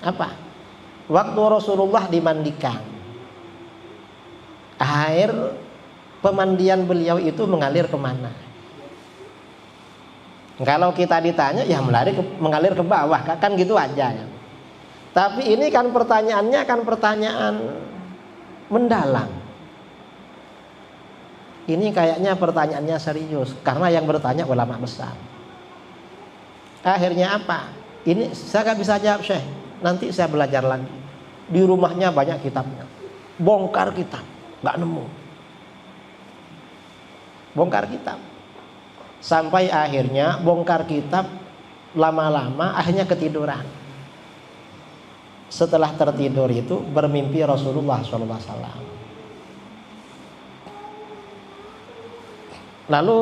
Apa? Waktu Rasulullah dimandikan, air pemandian beliau itu mengalir kemana? Kalau kita ditanya, ya mengalir ke bawah, kan gitu aja ya. Tapi ini kan pertanyaannya kan pertanyaan mendalam. Ini kayaknya pertanyaannya serius, karena yang bertanya ulama besar. Akhirnya apa? Ini saya gak bisa jawab, Syekh. Nanti saya belajar lagi. Di rumahnya banyak kitabnya. Bongkar kitab, gak nemu. Bongkar kitab. Sampai akhirnya bongkar kitab, lama-lama akhirnya ketiduran. Setelah tertidur itu bermimpi Rasulullah SAW. Lalu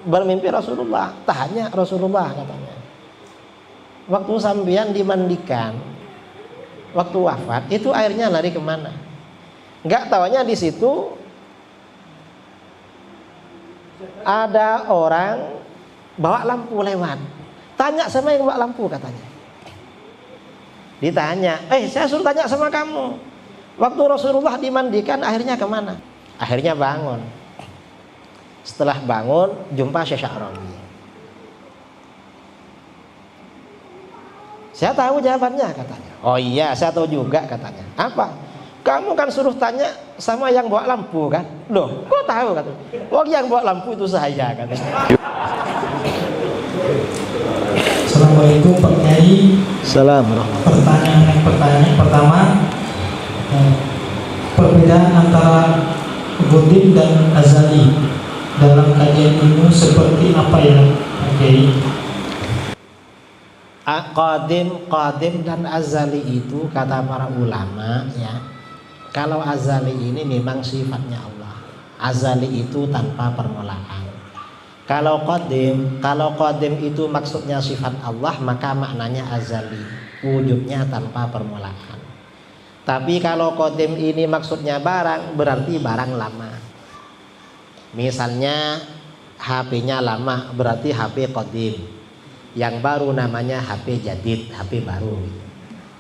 bermimpi Rasulullah, tanya Rasulullah katanya, waktu sambian dimandikan, waktu wafat itu airnya lari kemana? Nggak taunya di situ ada orang bawa lampu lewat. Tanya sama yang bawa lampu katanya. Ditanya, saya suruh tanya sama kamu, waktu Rasulullah dimandikan akhirnya kemana? Akhirnya bangun. Setelah bangun jumpa Syekh Sya'rawi. Saya tahu jawabannya katanya. Oh iya, saya tahu juga katanya. Apa? Kamu kan suruh tanya sama yang bawa lampu kan? Loh, kok tahu katanya? Oh, yang bawa lampu itu saya katanya. Assalamualaikum Pak Kiai. Assalamualaikum. Pertanyaan pertama, perbedaan antara Qadim dan Azali dalam kajian ilmu seperti apa ya Pak Kiai? Qadim dan azali itu kata para ulama ya. Kalau azali ini memang sifatnya Allah. Azali itu tanpa permulaan. Kalau qadim itu maksudnya sifat Allah, maka maknanya azali, wujudnya tanpa permulaan. Tapi kalau qadim ini maksudnya barang, berarti barang lama. Misalnya HP-nya lama, berarti HP qadim. Yang baru namanya HP jadid, HP baru.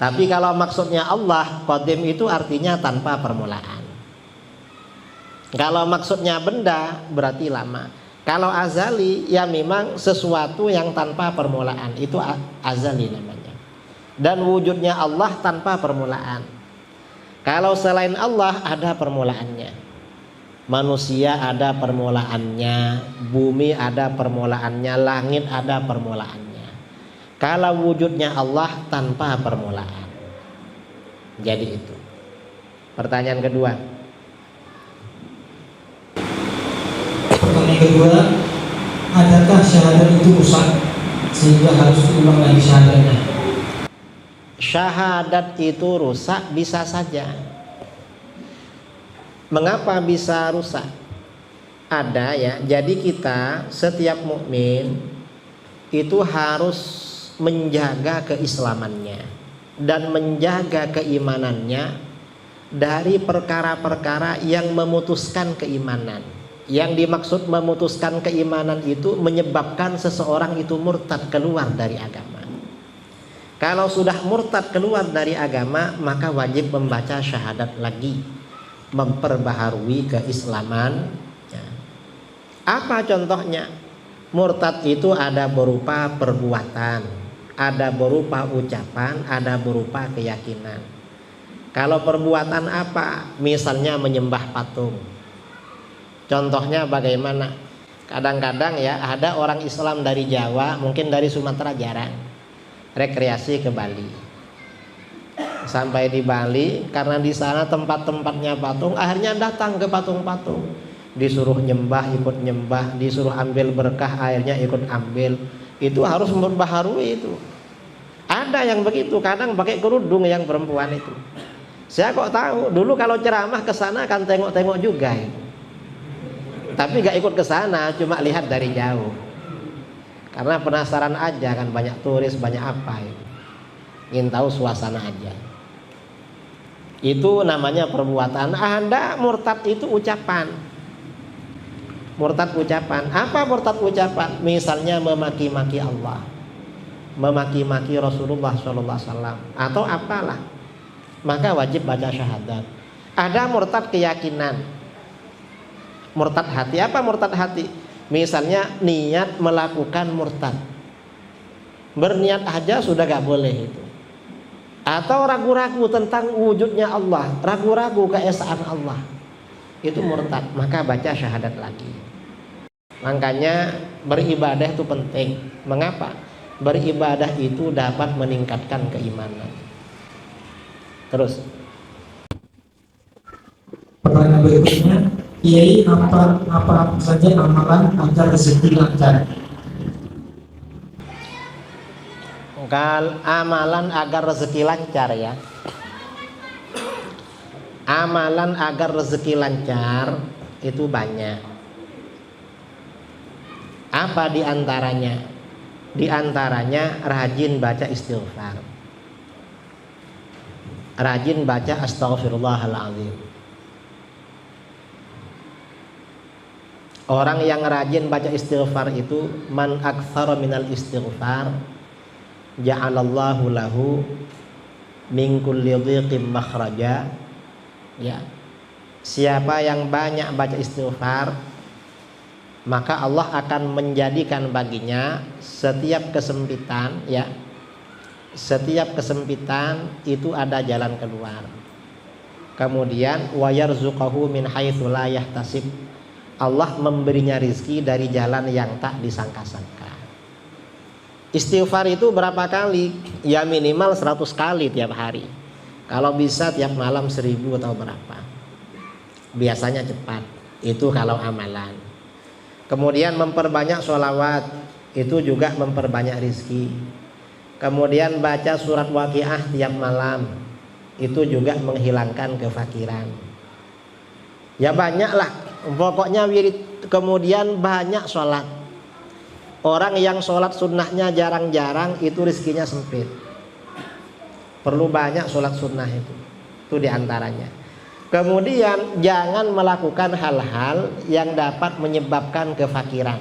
Tapi kalau maksudnya Allah, qadim itu artinya tanpa permulaan. Kalau maksudnya benda, berarti lama. Kalau azali, ya memang sesuatu yang tanpa permulaan, itu azali namanya. Dan wujudnya Allah tanpa permulaan. Kalau selain Allah ada permulaannya. Manusia ada permulaannya, bumi ada permulaannya, langit ada permulaannya. Kalau wujudnya Allah tanpa permulaan. Jadi itu. Pertanyaan kedua. Pertanyaan kedua, adakah syahadat itu rusak sehingga harus diulang lagi syahadatnya? Syahadat itu rusak bisa saja. Mengapa bisa rusak? Ada ya. Jadi kita setiap mukmin itu harus menjaga keislamannya dan menjaga keimanannya dari perkara-perkara yang memutuskan keimanan. Yang dimaksud memutuskan keimanan itu menyebabkan seseorang itu murtad, keluar dari agama. Kalau sudah murtad keluar dari agama, maka wajib membaca syahadat lagi, memperbaharui keislaman. Apa contohnya? Murtad itu ada berupa perbuatan, ada berupa ucapan, ada berupa keyakinan. Kalau perbuatan apa? Misalnya menyembah patung. Contohnya bagaimana? Kadang-kadang ya ada orang Islam dari Jawa, mungkin dari Sumatera jarang, rekreasi ke Bali. Sampai di Bali, karena di sana tempat-tempatnya patung, akhirnya datang ke patung-patung. Disuruh nyembah, ikut nyembah, disuruh ambil berkah, akhirnya ikut ambil. Itu harus memperbaharui itu. Ada yang begitu, kadang pakai kerudung yang perempuan itu. Saya kok tahu, dulu kalau ceramah ke sana kan tengok-tengok juga itu. Tapi gak ikut ke sana, cuma lihat dari jauh. Karena penasaran aja kan, banyak turis, banyak apa itu. Ingin tahu suasana aja. Itu namanya perbuatan. Anda murtad itu ucapan. Murtad ucapan. Apa murtad ucapan? Misalnya memaki-maki Allah. memaki-maki Rasulullah SAW atau apalah, maka wajib baca syahadat. Ada murtad keyakinan, murtad hati. Apa murtad hati? Misalnya niat melakukan murtad, berniat aja sudah gak boleh itu. Atau ragu-ragu tentang wujudnya Allah, ragu-ragu keesaan Allah, itu murtad, maka baca syahadat lagi. Makanya beribadah itu penting. Mengapa? Beribadah itu dapat meningkatkan keimanan. Terus pertanyaan berikutnya, Kiai, apa saja amalan agar rezeki lancar? Amalan agar rezeki lancar ya. Amalan agar rezeki lancar itu banyak. Apa diantaranya? Diantaranya rajin baca istighfar, rajin baca astaghfirullahaladzim. Orang yang rajin baca istighfar itu, man aktsara minal istighfar ja'alallahu lahu min kulli dhiqin makhraja. Ya. Siapa yang banyak baca istighfar, maka Allah akan menjadikan baginya setiap kesempitan, ya. Setiap kesempitan itu ada jalan keluar. Kemudian wa yarzuqahu min haitsu la yahtasib. Allah memberinya rizki dari jalan yang tak disangka-sangka. Istighfar itu berapa kali? Ya minimal 100 kali tiap hari. Kalau bisa tiap malam 1000 atau berapa. Biasanya cepat. Itu kalau amalan. Kemudian memperbanyak sholawat, itu juga memperbanyak rizki. Kemudian baca surat Waqiah tiap malam, itu juga menghilangkan kefakiran. Ya banyaklah. Pokoknya wirid. Kemudian banyak sholat. Orang yang sholat sunnahnya jarang-jarang, itu rizkinya sempit. Perlu banyak sholat sunnah itu. Itu diantaranya. Kemudian jangan melakukan hal-hal yang dapat menyebabkan kefakiran.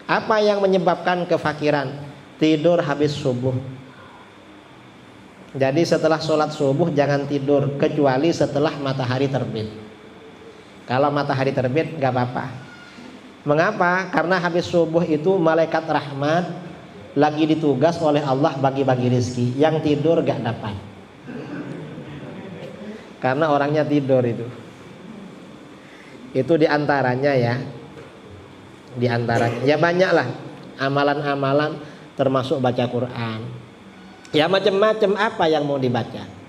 Apa yang menyebabkan kefakiran? Tidur habis subuh. Jadi setelah sholat subuh jangan tidur, kecuali setelah matahari terbit. Kalau matahari terbit gak apa-apa. Mengapa? Karena habis subuh itu malaikat rahmat lagi ditugas oleh Allah bagi-bagi rezeki. Yang tidur gak dapat, karena orangnya tidur itu. Itu diantaranya ya. Diantaranya ya banyaklah amalan-amalan, termasuk baca Quran. Ya macam-macam apa yang mau dibaca.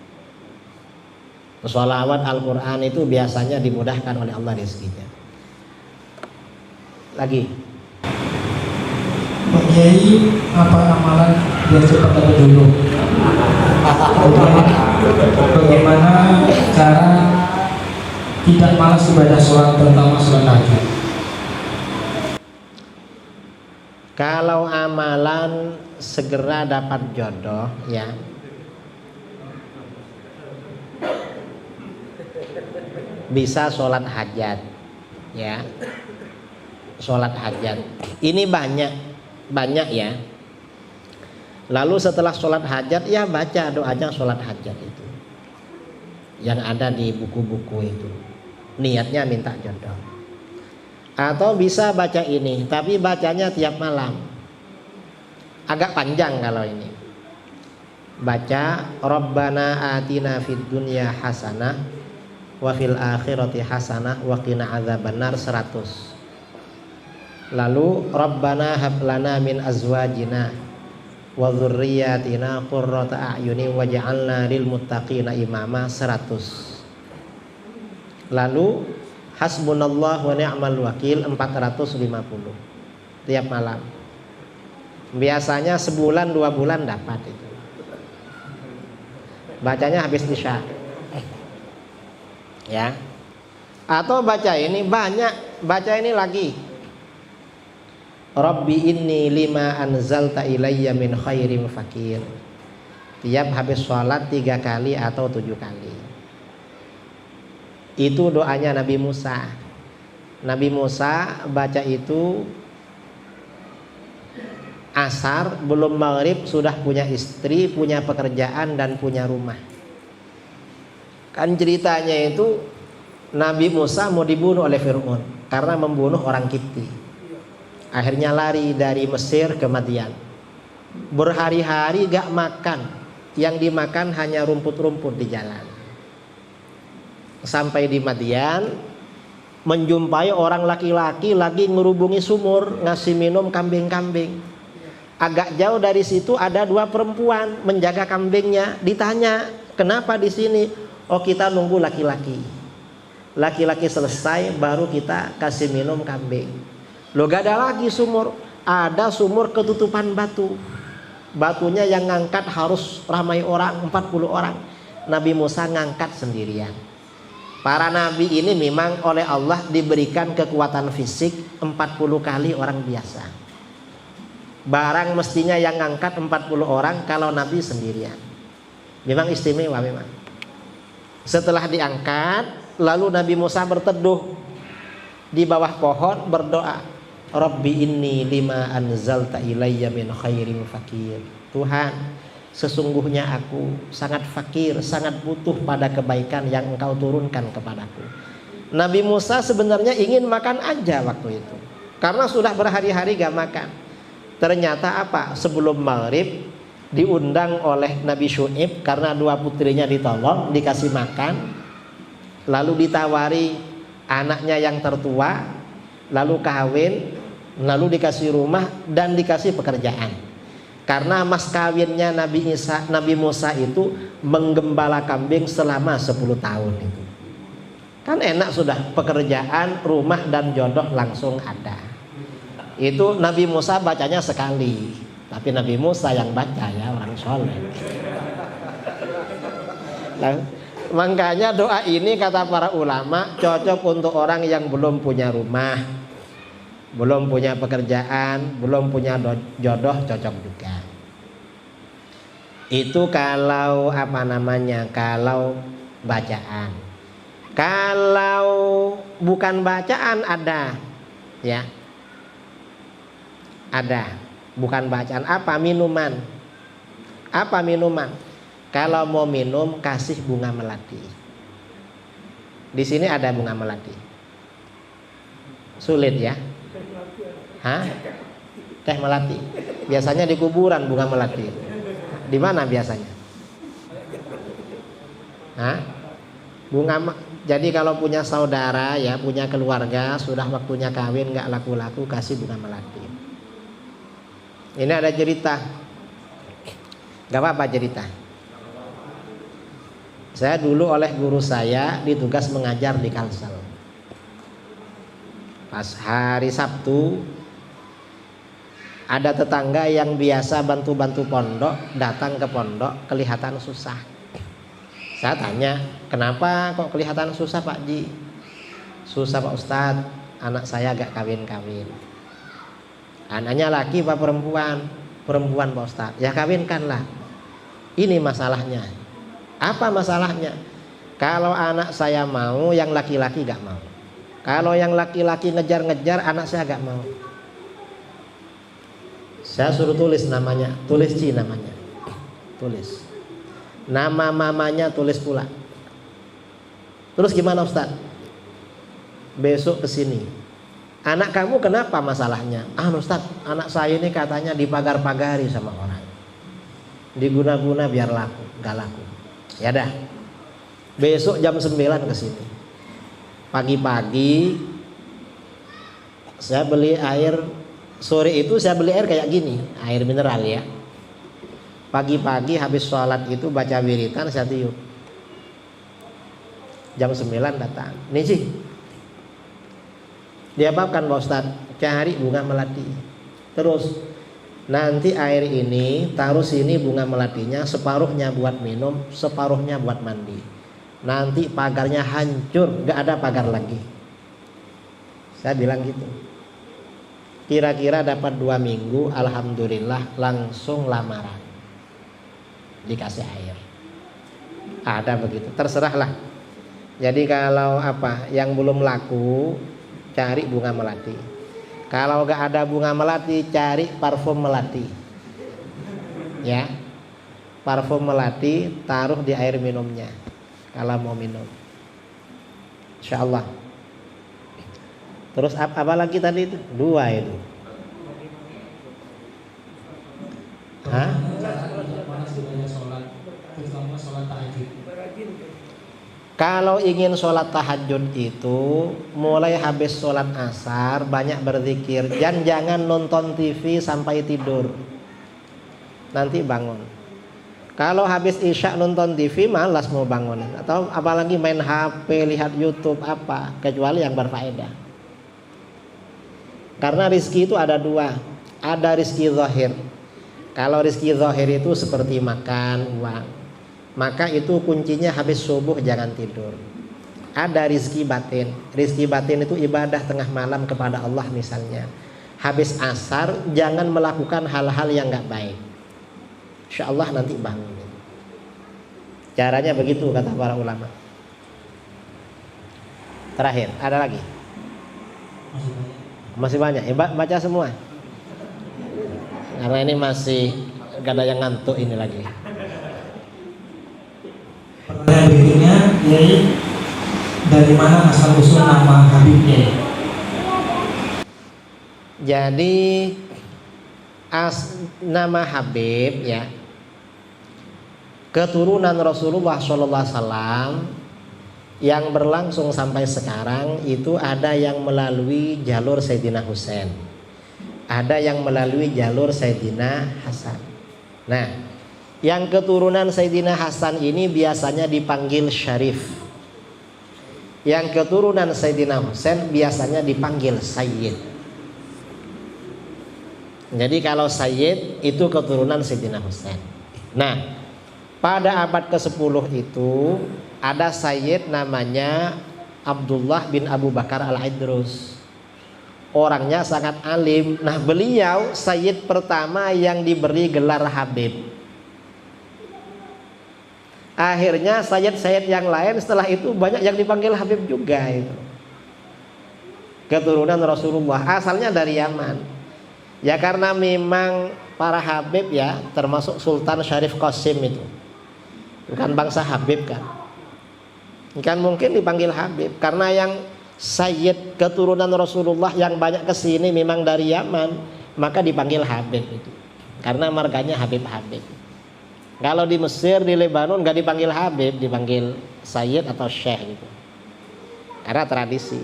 Sholawat Al-Quran itu biasanya dimudahkan oleh Allah rezekinya. Lagi, Pak Kiai, apa amalan biar cepat dapat jodoh? Bagaimana cara tidak malas ibadah sholat, terutama sholat tahajud? kalau amalan segera dapat jodoh ya, bisa sholat hajat ya. Sholat hajat ini banyak ya. Lalu setelah sholat hajat ya baca doanya sholat hajat itu yang ada di buku-buku itu, niatnya minta jodoh. Atau bisa baca ini, tapi bacanya tiap malam, agak panjang kalau ini. Baca Rabbana atina fid dunya hasanah wa fil akhirati hasanah wa qina adzabannar 100. Lalu Rabbana hab lana min azwajina wa dzurriyyatina qurrata a'yunin waj'alna lil muttaqina imama 100. Lalu hasbunallahu wa ni'mal wakil 450 tiap malam. Biasanya sebulan 2 bulan dapat itu. Bacanya habis isya. Ya. Atau baca ini banyak, baca ini lagi. Rabbi inni lima anzalta ilayya min khairin fakir. Tiap habis sholat 3 kali atau 7 kali. Itu doanya Nabi Musa. Nabi Musa baca itu asar, belum maghrib sudah punya istri, punya pekerjaan dan punya rumah. Kan ceritanya itu Nabi Musa mau dibunuh oleh Fir'aun karena membunuh orang Kipti. Akhirnya lari dari Mesir ke Madian. Berhari-hari gak makan, yang dimakan hanya rumput-rumput di jalan. Sampai di Madian, menjumpai orang laki-laki lagi ngerubungi sumur, ngasih minum kambing-kambing. Agak jauh dari situ ada dua perempuan menjaga kambingnya. Ditanya, kenapa di sini? Oh, kita nunggu laki-laki. Laki-laki selesai baru kita kasih minum kambing. Loh, gak ada lagi sumur. Ada sumur ketutupan batu. Batunya yang ngangkat harus ramai orang, 40 orang. Nabi Musa ngangkat sendirian. Para nabi ini memang oleh Allah diberikan kekuatan fisik 40 kali orang biasa. Barang mestinya yang ngangkat 40 orang, kalau nabi sendirian. Memang istimewa memang. Setelah diangkat, lalu Nabi Musa berteduh di bawah pohon berdoa, Rabbi inni lima anzalta ilayya min khairin fakir. Tuhan, sesungguhnya aku sangat fakir, sangat butuh pada kebaikan yang Engkau turunkan kepadaku. Nabi Musa sebenarnya ingin makan aja waktu itu, karena sudah berhari-hari gak makan. Ternyata apa? Sebelum maghrib diundang oleh Nabi Syu'ib karena dua putrinya ditolong, dikasih makan. Lalu ditawari anaknya yang tertua, lalu kawin, lalu dikasih rumah dan dikasih pekerjaan. Karena mas kawinnya Nabi Musa itu menggembala kambing selama 10 tahun itu. Kan enak sudah, pekerjaan, rumah dan jodoh langsung ada. Itu Nabi Musa bacanya sekali, tapi Nabi Musa yang baca ya, orang soleh. Makanya doa ini kata para ulama cocok untuk orang yang belum punya rumah, belum punya pekerjaan, belum punya jodoh, cocok juga. Itu kalau kalau bacaan. Kalau bukan bacaan ada, ya. Ada, bukan bacaan. Apa? Minuman. Apa minuman? Kalau mau minum kasih bunga melati. Di sini ada bunga melati. Sulit ya? Hah? Teh melati. Biasanya di kuburan bunga melati. Di mana biasanya? Hah? Jadi kalau punya saudara ya, punya keluarga, sudah waktunya kawin nggak laku-laku, kasih bunga melati. Ini ada cerita. Gak apa-apa cerita. Saya dulu oleh guru saya ditugas mengajar di Kalsel. Pas hari Sabtu, ada tetangga yang biasa bantu-bantu pondok datang ke pondok, kelihatan susah. Saya tanya, kenapa kok kelihatan susah Pak Ji? Susah Pak Ustadz, anak saya gak kawin-kawin. Anaknya laki apa perempuan? Perempuan Pak Ustadz. Ya kawinkanlah. Ini masalahnya. Apa masalahnya? Kalau anak saya mau, yang laki-laki gak mau. Kalau yang laki-laki ngejar-ngejar, anak saya gak mau. Saya suruh tulis namanya, tulis Ci namanya. Tulis. Nama mamanya tulis pula. Terus gimana Ustadz? Besok kesini. Anak kamu kenapa masalahnya? Ustadz, anak saya ini katanya dipagar-pagari sama orang. Diguna-guna biar laku, gak laku. Ya dah. Besok jam 9 kesini. Pagi-pagi saya beli air. Sore itu saya beli air kayak gini, air mineral ya. Pagi-pagi habis sholat itu baca wiritan, saya tiup. Jam 9 datang. Nih sih, diapakan Pak Ustadz? Cari bunga melati. Terus nanti air ini taruh sini bunga melatinya, separuhnya buat minum, separuhnya buat mandi. Nanti pagarnya hancur, gak ada pagar lagi. Saya bilang gitu. Kira-kira dapat 2 minggu, alhamdulillah langsung lamaran. Dikasih air. Ada begitu, terserahlah. Jadi kalau yang belum laku, cari bunga melati. Kalau nggak ada bunga melati, cari parfum melati. Ya, parfum melati taruh di air minumnya kalau mau minum. Insya Allah. Terus apa lagi tadi itu? 2 itu. Hah? Kalau ingin sholat tahajud itu mulai habis sholat asar banyak berzikir, dan jangan nonton TV sampai tidur. Nanti bangun. Kalau habis isya nonton TV malas mau bangun, atau apalagi main HP, lihat YouTube apa, kecuali yang berfaedah. Karena rizki itu ada 2, ada rizki zahir. Kalau rizki zahir itu seperti makan, uang, maka itu kuncinya habis subuh jangan tidur. Ada rizki batin. Rizki batin itu ibadah tengah malam kepada Allah misalnya. Habis asar jangan melakukan hal-hal yang gak baik. Insya Allah nanti bangun. Caranya begitu kata para ulama. Terakhir, ada lagi? Masih banyak. Baca semua. Karena ini masih gak ada yang ngantuk ini lagi. Pertanyaan berikutnya, Yai, dari mana asal usul nama Habib Yai? Jadi nama Habib ya, keturunan Rasulullah SAW yang berlangsung sampai sekarang itu ada yang melalui jalur Sayyidina Husain, ada yang melalui jalur Sayyidina Hasan. Nah, yang keturunan Sayyidina Hasan ini biasanya dipanggil Syarif. Yang keturunan Sayyidina Husain biasanya dipanggil Sayyid. Jadi kalau Sayyid itu keturunan Sayyidina Husain. Nah, pada abad ke-10 itu ada Sayyid namanya Abdullah bin Abu Bakar Al-Idrus. Orangnya sangat alim. Nah, beliau Sayyid pertama yang diberi gelar Habib. Akhirnya Sayyid-Sayyid yang lain setelah itu banyak yang dipanggil Habib juga itu. Keturunan Rasulullah, asalnya dari Yaman. Ya karena memang para Habib ya, termasuk Sultan Syarif Qasim itu bukan bangsa Habib kan. Kan mungkin dipanggil Habib karena yang Sayyid keturunan Rasulullah yang banyak kesini memang dari Yaman, maka dipanggil Habib itu. Karena marganya Habib-Habib. Kalau di Mesir, di Lebanon nggak dipanggil Habib, dipanggil Sayyid atau Syekh gitu. Karena tradisi.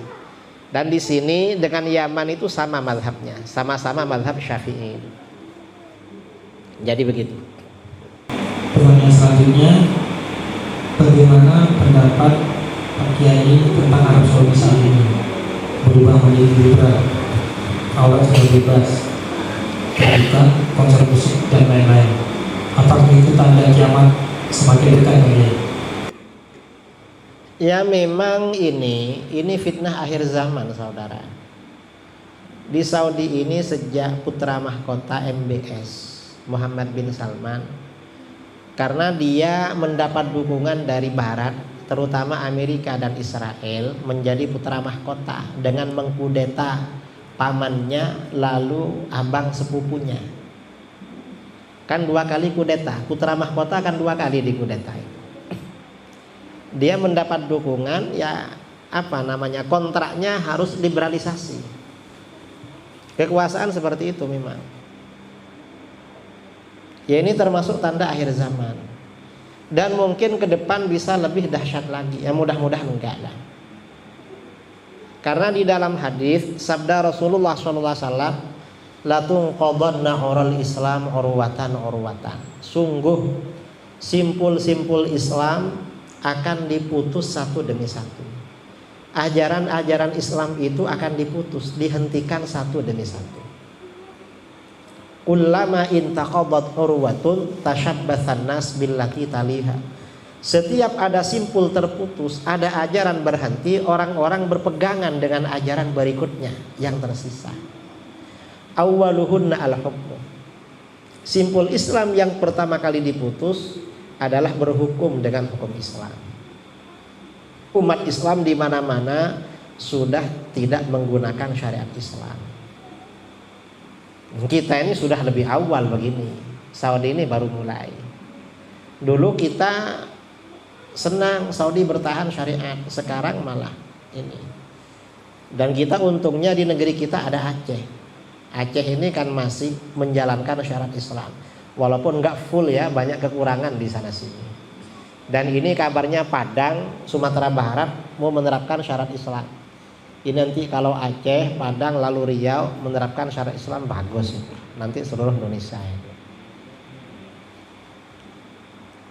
Dan di sini dengan Yaman itu sama mazhabnya, sama-sama mazhab Syafi'i. Jadi begitu. Pertanyaan selanjutnya, bagaimana pendapat Pak Kiai tentang Arab Saudi saat ini berubah menjadi liberal, awal sudah bebas, terbuka, konser musik dan lain-lain? Apakah itu tanda kiamat semakin dekat ya? Ya memang ini fitnah akhir zaman saudara. Di Saudi ini sejak putra mahkota MBS Muhammad bin Salman, karena dia mendapat dukungan dari Barat, terutama Amerika dan Israel, menjadi putra mahkota dengan mengkudeta pamannya lalu abang sepupunya. Kan 2 kali kudeta, putra mahkota kan 2 kali dikudeta. Dia mendapat dukungan, ya apa namanya, kontraknya harus liberalisasi. Kekuasaan seperti itu memang. Ya ini termasuk tanda akhir zaman. Dan mungkin ke depan bisa lebih dahsyat lagi. Ya mudah-mudahan enggak lah. Karena di dalam hadis sabda Rasulullah SAW, latung qadhanna ural Islam urwatan. Sungguh simpul-simpul Islam akan diputus satu demi satu. Ajaran-ajaran Islam itu akan diputus, dihentikan satu demi satu. Ulama intaqadat urwatun tashabbathan nas billati taliha. Setiap ada simpul terputus, ada ajaran berhenti, orang-orang berpegangan dengan ajaran berikutnya yang tersisa. Awwaluhunna al-hukm. Simpul Islam yang pertama kali diputus adalah berhukum dengan hukum Islam. Umat Islam di mana-mana sudah tidak menggunakan syariat Islam. Kita ini sudah lebih awal begini. Saudi ini baru mulai. Dulu kita senang Saudi bertahan syariat, sekarang malah ini. Dan kita untungnya di negeri kita ada Aceh. Aceh ini kan masih menjalankan syarat Islam. Walaupun nggak full ya, banyak kekurangan di sana sini. Dan ini kabarnya Padang, Sumatera Barat mau menerapkan syarat Islam. Ini nanti kalau Aceh, Padang, lalu Riau menerapkan syarat Islam bagus. Nanti seluruh Indonesia.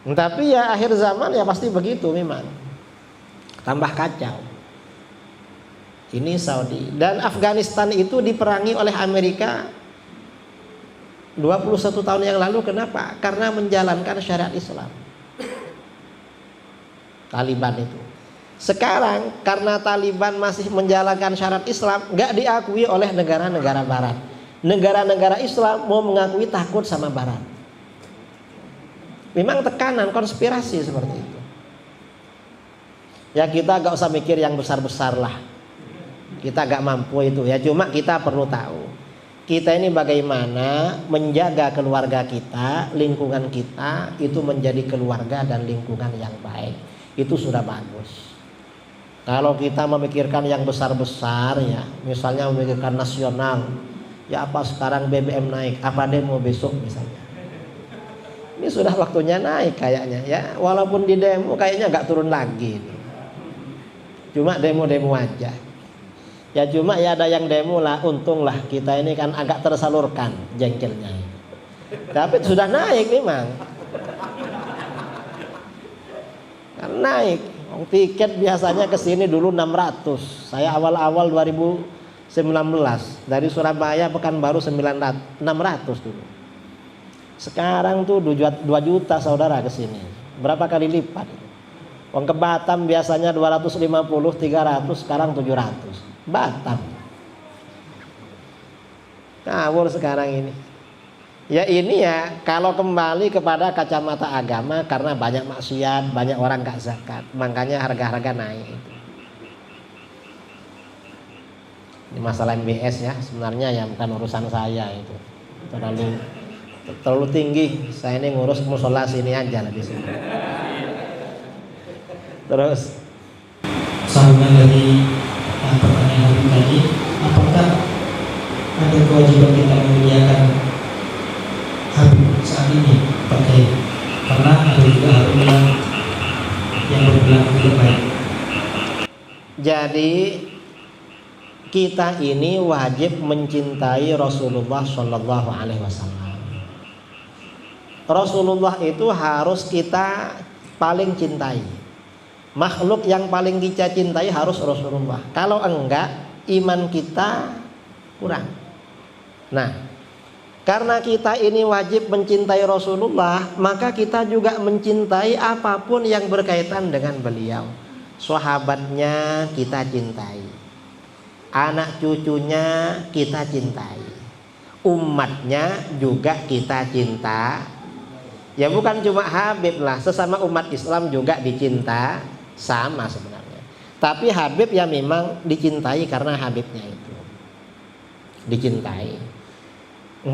Tapi ya akhir zaman ya pasti begitu memang. Tambah kacau. Ini Saudi. Dan Afghanistan itu diperangi oleh Amerika 21 tahun yang lalu. Kenapa? Karena menjalankan syariat Islam. Taliban itu. Sekarang karena Taliban masih menjalankan syarat Islam, nggak diakui oleh negara-negara Barat. Negara-negara Islam mau mengakui takut sama Barat. Memang tekanan konspirasi seperti itu. Ya kita nggak usah mikir yang besar-besar lah. Kita nggak mampu itu ya. Cuma kita perlu tahu kita ini bagaimana menjaga keluarga kita, lingkungan kita itu menjadi keluarga dan lingkungan yang baik. Itu sudah bagus. Kalau kita memikirkan yang besar-besar ya, misalnya memikirkan nasional, ya apa sekarang BBM naik, apa demo besok misalnya. Ini sudah waktunya naik kayaknya ya, walaupun di demo kayaknya nggak turun lagi. Cuma demo-demo aja. Ya cuma ya ada yang demo lah, untung lah kita ini kan agak tersalurkan jengkelnya. Tapi sudah naik memang. Kan naik. Tiket biasanya ke sini dulu 600. Saya awal-awal 2019 dari Surabaya Pekanbaru 600 dulu. Sekarang tuh 2 juta saudara ke sini. Berapa kali lipat? Wong ke Batam biasanya 250, 300, sekarang 700. Batam. Ngawur sekarang ini. Ya ini ya kalau kembali kepada kacamata agama karena banyak maksiat, banyak orang gak zakat, makanya harga-harga naik. Ini masalah MBS ya, sebenarnya ya bukan urusan saya itu. Terlalu tinggi. Saya ini ngurus musola sini aja lah di sini. Terus sambungan dari pertanyaan tadi, apakah ada kewajiban kita memuliakan Habib saat ini pakai, karena ada juga Habib yang berbilang tidak baik. jadi kita ini wajib mencintai Rasulullah Shallallahu Alaihi Wasallam. Rasulullah itu harus kita paling cintai. Makhluk yang paling kita cintai harus Rasulullah. Kalau enggak, iman kita kurang. Nah, karena kita ini wajib mencintai Rasulullah, maka kita juga mencintai apapun yang berkaitan dengan beliau. Sahabatnya kita cintai, anak cucunya kita cintai, umatnya juga kita cinta. Ya bukan cuma Habib lah, sesama umat Islam juga dicinta sama sebenarnya. Tapi Habib ya memang dicintai karena Habibnya itu dicintai.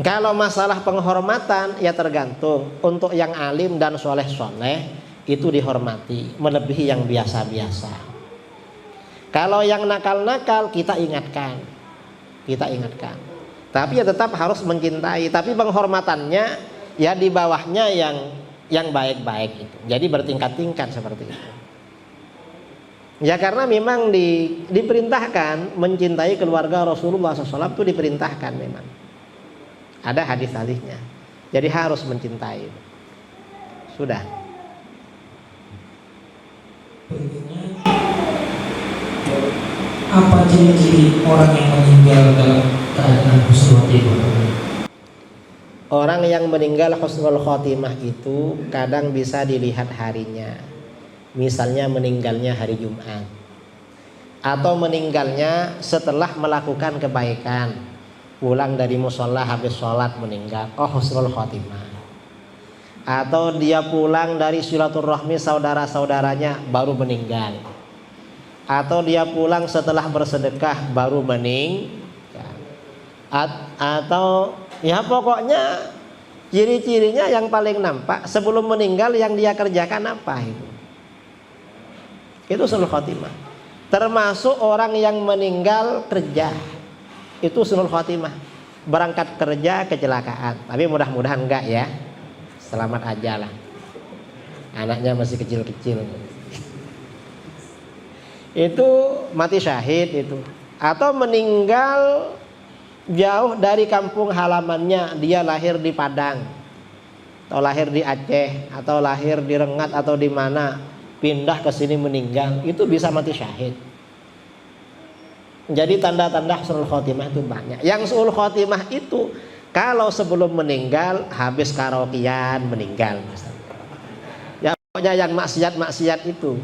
Kalau masalah penghormatan ya tergantung. Untuk yang alim dan soleh-soleh itu dihormati melebihi yang biasa-biasa. Kalau yang nakal-nakal kita ingatkan. Tapi ya tetap harus mencintai. Tapi penghormatannya ya di bawahnya yang baik-baik itu. Jadi bertingkat-tingkat seperti itu. Ya karena memang diperintahkan mencintai keluarga Rasulullah SAW itu diperintahkan memang. Ada hadis-hadisnya. Jadi harus mencintai. Sudah. Berikutnya, apa ciri-ciri orang yang meninggal dalam keadaan husnul khotimah? Orang yang meninggal husnul khotimah itu kadang bisa dilihat harinya. Misalnya meninggalnya hari Jumat, atau meninggalnya setelah melakukan kebaikan. Pulang dari musola habis sholat meninggal, oh husnul khotimah. Atau dia pulang dari silaturahmi saudara-saudaranya baru meninggal. Atau dia pulang setelah bersedekah baru meninggal. Atau Ya pokoknya ciri-cirinya yang paling nampak sebelum meninggal yang dia kerjakan apa itu. Itu husnul khotimah. Termasuk orang yang meninggal kerja. Itu husnul khotimah. Berangkat kerja kecelakaan. Tapi mudah-mudahan enggak ya. Selamat aja lah. Anaknya masih kecil-kecil. Itu mati syahid itu. Atau meninggal jauh dari kampung halamannya, dia lahir di Padang atau lahir di Aceh atau lahir di Rengat atau di mana, pindah ke sini meninggal, itu bisa mati syahid. Jadi tanda-tanda husnul khotimah itu banyak. Yang husnul khotimah itu kalau sebelum meninggal habis karaokean meninggal misalnya. Ya pokoknya yang maksiat itu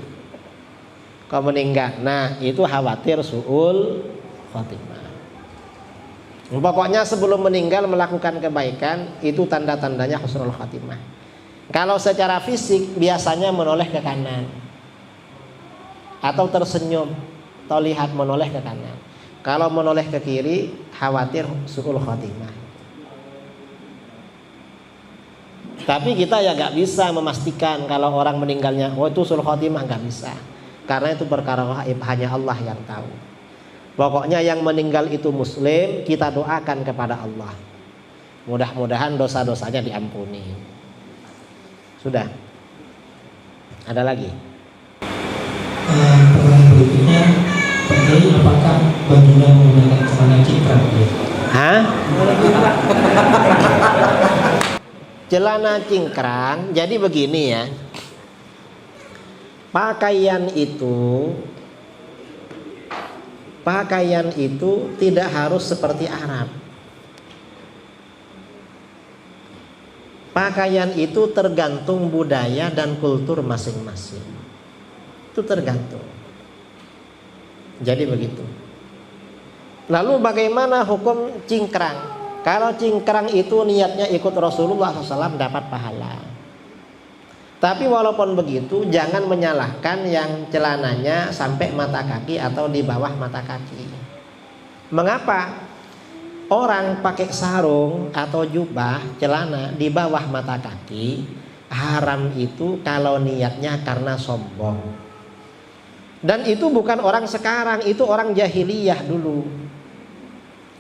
kalau meninggal, nah itu khawatir suul khotimah. Pokoknya sebelum meninggal melakukan kebaikan, itu tanda-tandanya husnul khotimah. Kalau secara fisik biasanya menoleh ke kanan atau tersenyum atau lihat menoleh ke kanan. Kalau menoleh ke kiri khawatir suul khotimah. Tapi kita ya gak bisa memastikan kalau orang meninggalnya oh itu suul khotimah, gak bisa. Karena itu perkara gaib, hanya Allah yang tahu. Pokoknya yang meninggal itu muslim, kita doakan kepada Allah. Mudah-mudahan dosa-dosanya diampuni. Sudah. Ada lagi? Pertanyaan berikutnya, Pak Kiai, apakah baginda menggunakan celana cingkrang? Hah? Celana cingkrang. Jadi begini ya. Pakaian itu tidak harus seperti Arab. Pakaian itu tergantung budaya dan kultur masing-masing. Itu tergantung. Jadi begitu. Lalu bagaimana hukum cingkrang? Kalau cingkrang itu niatnya ikut Rasulullah SAW dapat pahala. Tapi walaupun begitu jangan menyalahkan yang celananya sampai mata kaki atau di bawah mata kaki. Mengapa? Orang pakai sarung atau jubah celana di bawah mata kaki haram itu kalau niatnya karena sombong. Dan itu bukan orang sekarang, itu orang jahiliyah dulu.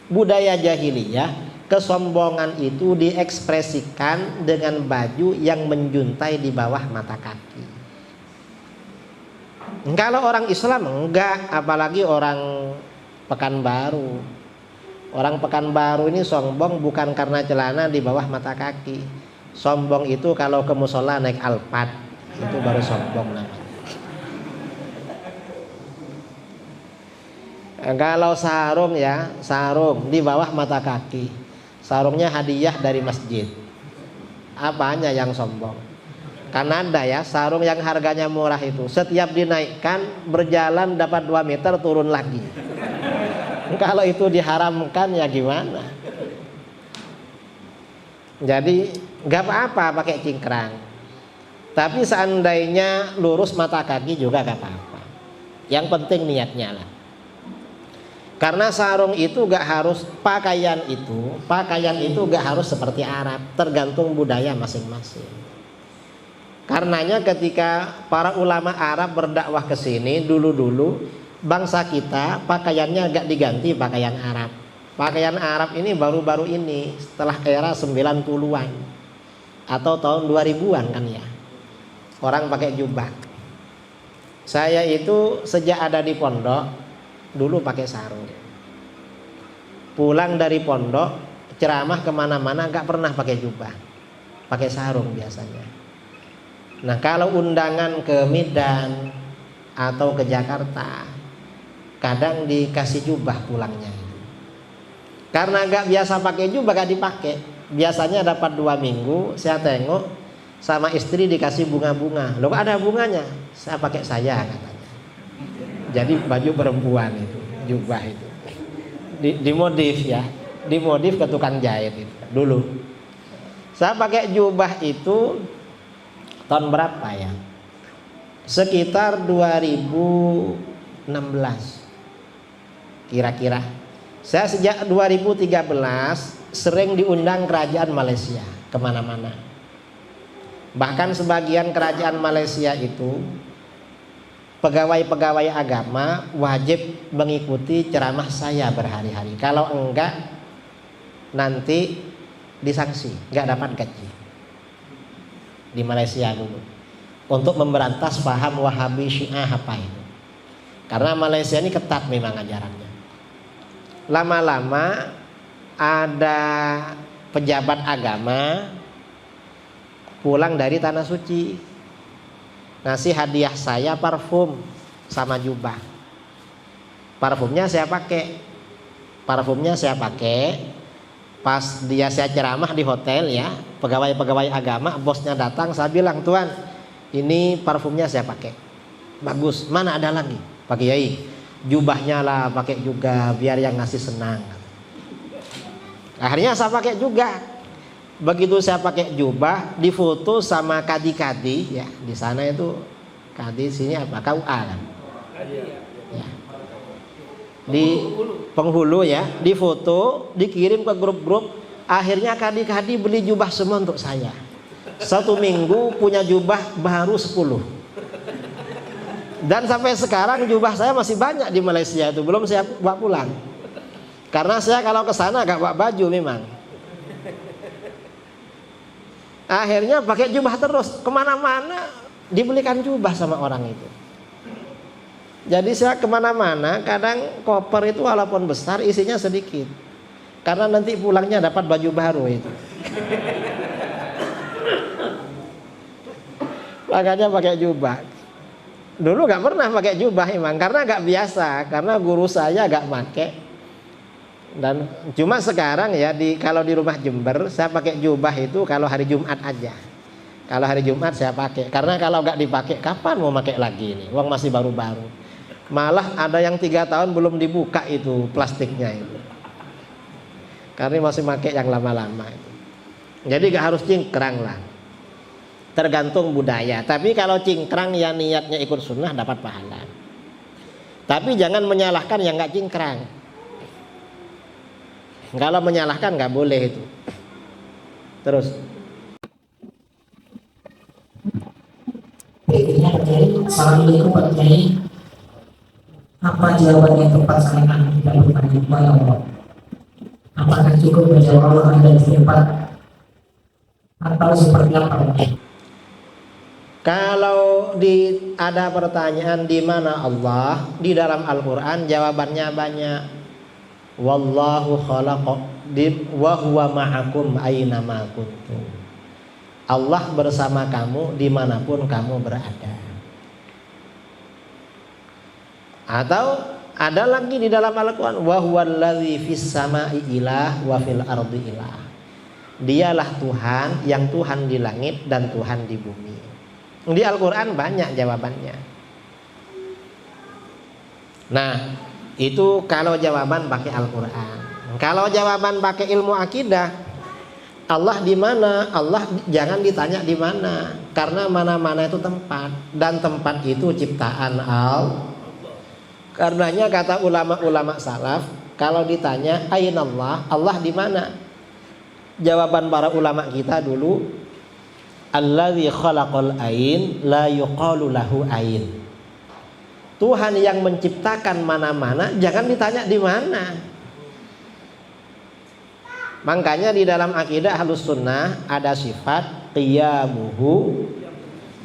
Budaya jahiliyah, kesombongan itu diekspresikan dengan baju yang menjuntai di bawah mata kaki. Kalau orang Islam enggak, apalagi orang Pekanbaru. Orang Pekanbaru ini sombong bukan karena celana di bawah mata kaki. Sombong itu kalau ke musola naik Alphard, itu baru sombong namanya. Kalau sarung ya, sarung di bawah mata kaki. Sarungnya hadiah dari masjid. Apanya yang sombong? Kan ada ya sarung yang harganya murah itu, setiap dinaikkan berjalan dapat 2 meter turun lagi. Kalau itu diharamkan ya gimana? Jadi gak apa-apa pakai cingkrang. Tapi seandainya lurus mata kaki juga gak apa-apa. Yang penting niatnya lah. Karena sarung itu gak harus, pakaian itu gak harus seperti Arab, tergantung budaya masing-masing. Karenanya ketika para ulama Arab berdakwah ke sini dulu-dulu, bangsa kita pakaiannya gak diganti pakaian Arab. Pakaian Arab ini baru-baru ini setelah era 90-an atau tahun 2000-an kan ya. Orang pakai jubah. Saya itu sejak ada di pondok dulu pakai sarung. Pulang dari pondok ceramah kemana-mana gak pernah pakai jubah, pakai sarung biasanya. Nah kalau undangan ke Medan atau ke Jakarta kadang dikasih jubah pulangnya. Karena gak biasa pakai jubah gak dipakai. Biasanya dapat 2 minggu, saya tengok sama istri dikasih bunga-bunga. Loh ada bunganya? Saya pakai saya katanya. Jadi baju perempuan itu, jubah itu dimodif ya, dimodif ke tukang jahit itu dulu. Saya pakai jubah itu tahun berapa ya? Sekitar 2016 kira-kira. Saya sejak 2013 sering diundang kerajaan Malaysia kemana-mana. Bahkan sebagian kerajaan Malaysia itu pegawai-pegawai agama wajib mengikuti ceramah saya berhari-hari. Kalau enggak nanti disanksi, enggak dapat gaji. Di Malaysia dulu, untuk memberantas paham Wahabi Syiah apa itu. Karena Malaysia ini ketat memang ajarannya. Lama-lama ada pejabat agama pulang dari tanah suci, ngasih hadiah saya parfum sama jubah. Parfumnya saya pakai. Pas saya ceramah di hotel ya, pegawai-pegawai agama, bosnya datang, saya bilang, "Tuan, ini parfumnya saya pakai. Bagus. Mana ada lagi?" "Pak Kiai, jubahnya lah pakai juga biar yang ngasih senang." Akhirnya saya pakai juga. Begitu saya pakai jubah, difoto sama kadi-kadi ya, di sana itu kadi, sini apa? KUA kan? Ya. Di penghulu ya, difoto, dikirim ke grup-grup. Akhirnya kadi-kadi beli jubah semua untuk saya. 1 minggu punya jubah baru 10. Dan sampai sekarang jubah saya masih banyak di Malaysia itu, belum saya bawa pulang. Karena saya kalau ke sana gak bawa baju memang. Akhirnya pakai jubah terus, kemana-mana dibelikan jubah sama orang itu. Jadi saya kemana-mana, kadang koper itu walaupun besar isinya sedikit, karena nanti pulangnya dapat baju baru itu. Makanya pakai jubah. Dulu gak pernah pakai jubah emang, karena gak biasa, karena guru saya gak pakai. Dan cuma sekarang ya, kalau di rumah Jember saya pakai jubah itu kalau hari Jumat aja. Kalau hari Jumat saya pakai, karena kalau gak dipakai kapan mau pakai lagi ini, uang masih baru-baru. Malah ada yang 3 tahun belum dibuka itu plastiknya itu, karena masih pakai yang lama-lama itu. Jadi gak harus cingkrang lah, tergantung budaya. Tapi kalau cingkrang ya niatnya ikut sunnah dapat pahala. Tapi jangan menyalahkan yang gak cingkrang. Kalau menyalahkan nggak boleh itu. Terus. Berikutnya Pak Kiai, Assalamualaikum Pak Kiai. Apa jawaban yang tepat saat anak tidak bertanya kepada Allah? Apakah cukup menjawab Allah ada di tempat atau seperti apa Pak Kiai? Kalau ada pertanyaan di mana Allah di dalam Al-Quran, jawabannya banyak. Wallahu khalaqakum wa huwa ma'akum aina ma kuntum. Allah bersama kamu dimanapun kamu berada. Atau ada lagi di dalam Al-Quran, wa huwallazi fis sama'i ilah wa fil ardi ilah. Dialah Tuhan, yang Tuhan di langit dan Tuhan di bumi. Di Al-Quran banyak jawabannya. Nah, itu kalau jawaban pakai Al-Quran. Kalau jawaban pakai ilmu akidah, Allah di mana? Allah jangan ditanya di mana, karena mana-mana itu tempat, dan tempat itu ciptaan Allah. Karenanya kata ulama-ulama salaf, kalau ditanya aina Allah, Allah di mana? Jawaban para ulama kita dulu, allazi khalaqal ain la yuqalu lahu ain. Tuhan yang menciptakan mana-mana, jangan ditanya di mana. Makanya di dalam akidah Ahlus Sunnah ada sifat qiyamuhu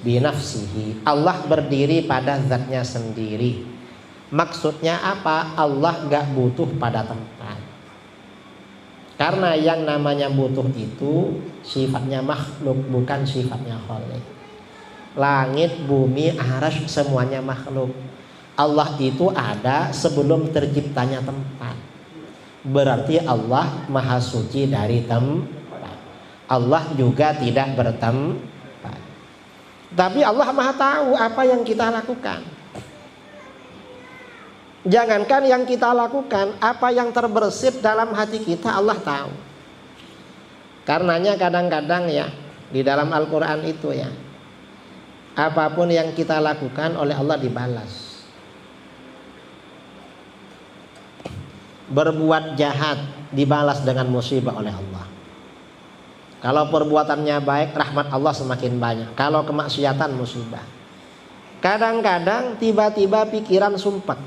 binafsihi. Allah berdiri pada zatnya sendiri. Maksudnya apa? Allah gak butuh pada tempat. Karena yang namanya butuh itu sifatnya makhluk, bukan sifatnya khaliq. Langit, bumi, arasy semuanya makhluk. Allah itu ada sebelum terciptanya tempat. Berarti Allah maha suci dari tempat. Allah juga tidak bertempat. Tapi Allah maha tahu apa yang kita lakukan. Jangankan yang kita lakukan, apa yang terbersit dalam hati kita Allah tahu. Karenanya kadang-kadang ya, di dalam Al-Quran itu ya, apapun yang kita lakukan oleh Allah dibalas. berbuat jahat dibalas dengan musibah oleh Allah. Kalau perbuatannya baik, rahmat Allah semakin banyak. Kalau kemaksiatan, musibah. Kadang-kadang tiba-tiba pikiran sumpek.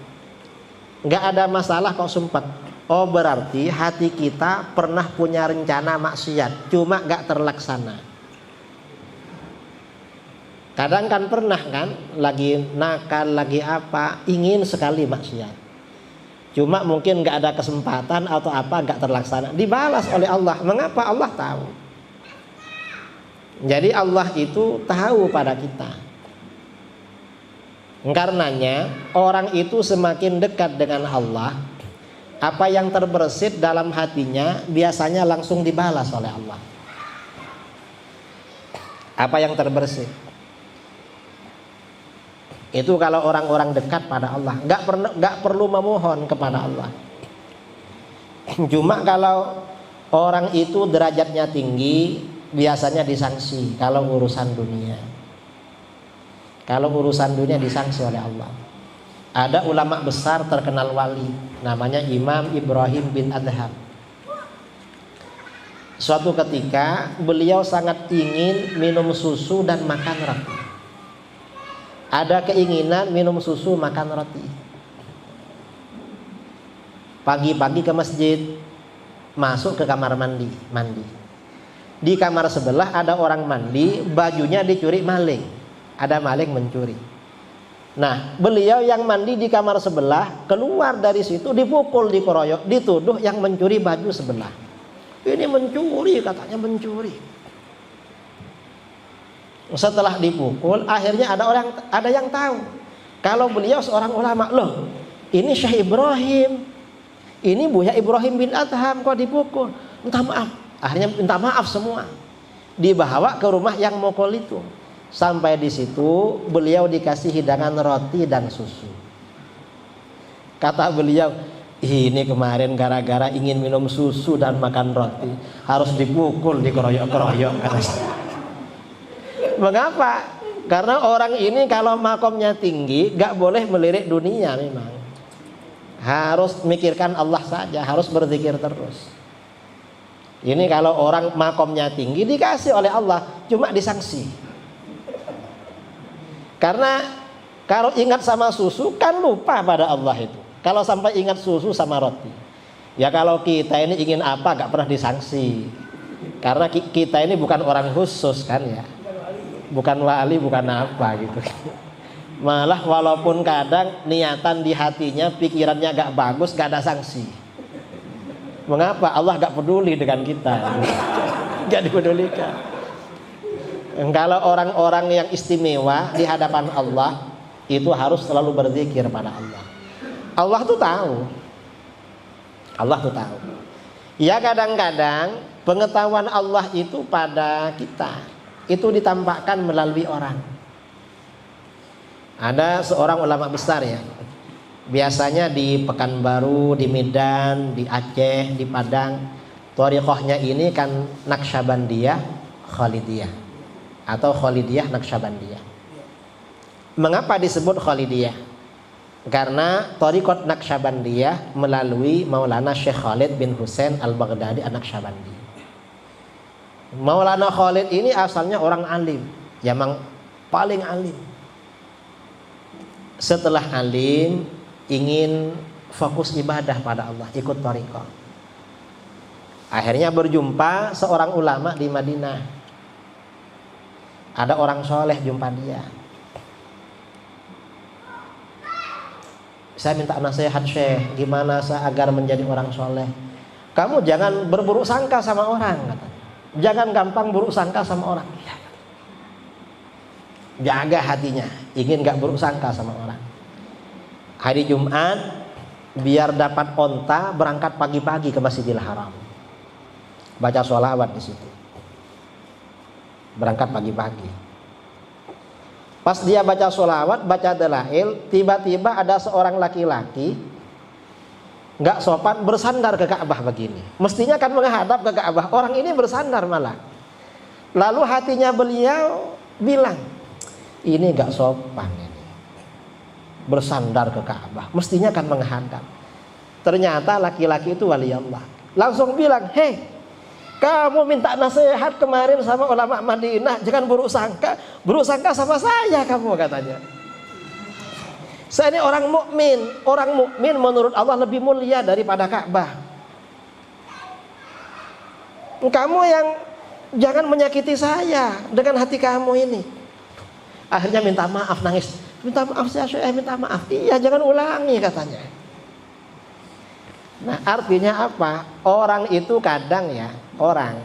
Nggak ada masalah kok sumpek. Oh, berarti hati kita pernah punya rencana maksiat, cuma nggak terlaksana. Kadang kan pernah kan, lagi nakal, lagi apa, ingin sekali maksiat. Cuma mungkin nggak ada kesempatan atau apa, nggak terlaksana. Dibalas oleh Allah. Mengapa? Allah tahu. Jadi Allah itu tahu pada kita. Karenanya orang itu semakin dekat dengan Allah, apa yang terbersit dalam hatinya biasanya langsung dibalas oleh Allah. Apa yang terbersit itu kalau orang-orang dekat pada Allah, nggak perlu memohon kepada Allah. Cuma kalau orang itu derajatnya tinggi, biasanya disangsi kalau urusan dunia. Kalau urusan dunia disangsi oleh Allah. Ada ulama besar terkenal wali, namanya Imam Ibrahim bin Adham. Suatu ketika beliau sangat ingin minum susu dan makan roti. Ada keinginan minum susu, makan roti. Pagi-pagi ke masjid, masuk ke kamar mandi. Di kamar sebelah ada orang mandi, bajunya dicuri maling. Ada maling mencuri. Nah, beliau yang mandi di kamar sebelah keluar dari situ, dipukul, dikeroyok, dituduh yang mencuri baju sebelah. Ini mencuri, katanya mencuri. Setelah dipukul, akhirnya ada yang tahu kalau beliau seorang ulama. Loh, ini Syekh Ibrahim, ini Buya Ibrahim bin Adham kok dipukul. Minta maaf. Akhirnya minta maaf semua. Dibawa ke rumah yang mukul itu. Sampai di situ beliau dikasih hidangan roti dan susu. Kata beliau, ini kemarin gara-gara ingin minum susu dan makan roti harus dipukul, dikeroyok-keroyok. Mengapa? Karena orang ini kalau makomnya tinggi gak boleh melirik dunia. Memang harus mikirkan Allah saja, harus berzikir terus. Ini kalau orang makomnya tinggi dikasih oleh Allah, cuma disangsi. Karena kalau ingat sama susu kan lupa pada Allah itu. Kalau sampai ingat susu sama roti. Ya kalau kita ini ingin apa gak pernah disangsi. Karena kita ini bukan orang khusus kan ya. Bukan wali, bukan apa gitu. Malah walaupun kadang niatan di hatinya, pikirannya gak bagus, gak ada sanksi. Mengapa? Allah gak peduli dengan kita. Gak dipedulikan. Kalau orang-orang yang istimewa di hadapan Allah, itu harus selalu berzikir pada Allah. Allah tuh tahu. Allah tuh tahu. Ya kadang-kadang pengetahuan Allah itu pada kita itu ditampakkan melalui orang. Ada seorang ulama besar ya, biasanya di Pekanbaru, di Medan, di Aceh, di Padang. Thariqahnya ini kan Naqsyabandiyah Khalidiyah atau Khalidiyah Naqsyabandiyah. Mengapa disebut Khalidiyah? Karena thariqat Naqsyabandiyah melalui Maulana Syekh Khalid bin Husain Al-Baghdadi An-Naqsyabandi. Maulana Khalid ini asalnya orang alim, yang paling alim. Setelah alim, ingin fokus ibadah pada Allah, ikut thariqah. Akhirnya berjumpa seorang ulama di Madinah. Ada orang soleh jumpa dia. Saya minta nasihat Syekh, gimana saya agar menjadi orang soleh? Kamu jangan berburuk sangka sama orang, katanya. Jangan gampang buruk sangka sama orang. Jaga hatinya, ingin gak buruk sangka sama orang. Hari Jumat biar dapat onta, berangkat pagi-pagi ke Masjidil Haram. Baca sholawat di situ. Berangkat pagi-pagi. Pas dia baca sholawat, baca dalail, tiba-tiba ada seorang laki-laki nggak sopan bersandar ke Ka'bah begini. Mestinya kan menghadap ke Ka'bah. Orang ini bersandar malah. Lalu hatinya beliau bilang, ini nggak sopan ini. Bersandar ke Ka'bah. Mestinya kan menghadap. Ternyata laki-laki itu wali Allah. Langsung bilang, hei, kamu minta nasihat kemarin sama ulama Madinah, jangan buruk sangka. Buruk sangka sama saya kamu, katanya. Saya ini orang mukmin. Orang mukmin menurut Allah lebih mulia daripada Ka'bah. Kamu yang jangan menyakiti saya dengan hati kamu ini. Akhirnya minta maaf, nangis. Minta maaf saya minta maaf. Iya, jangan ulangi, katanya. Nah, artinya apa? Orang itu kadang ya, orang.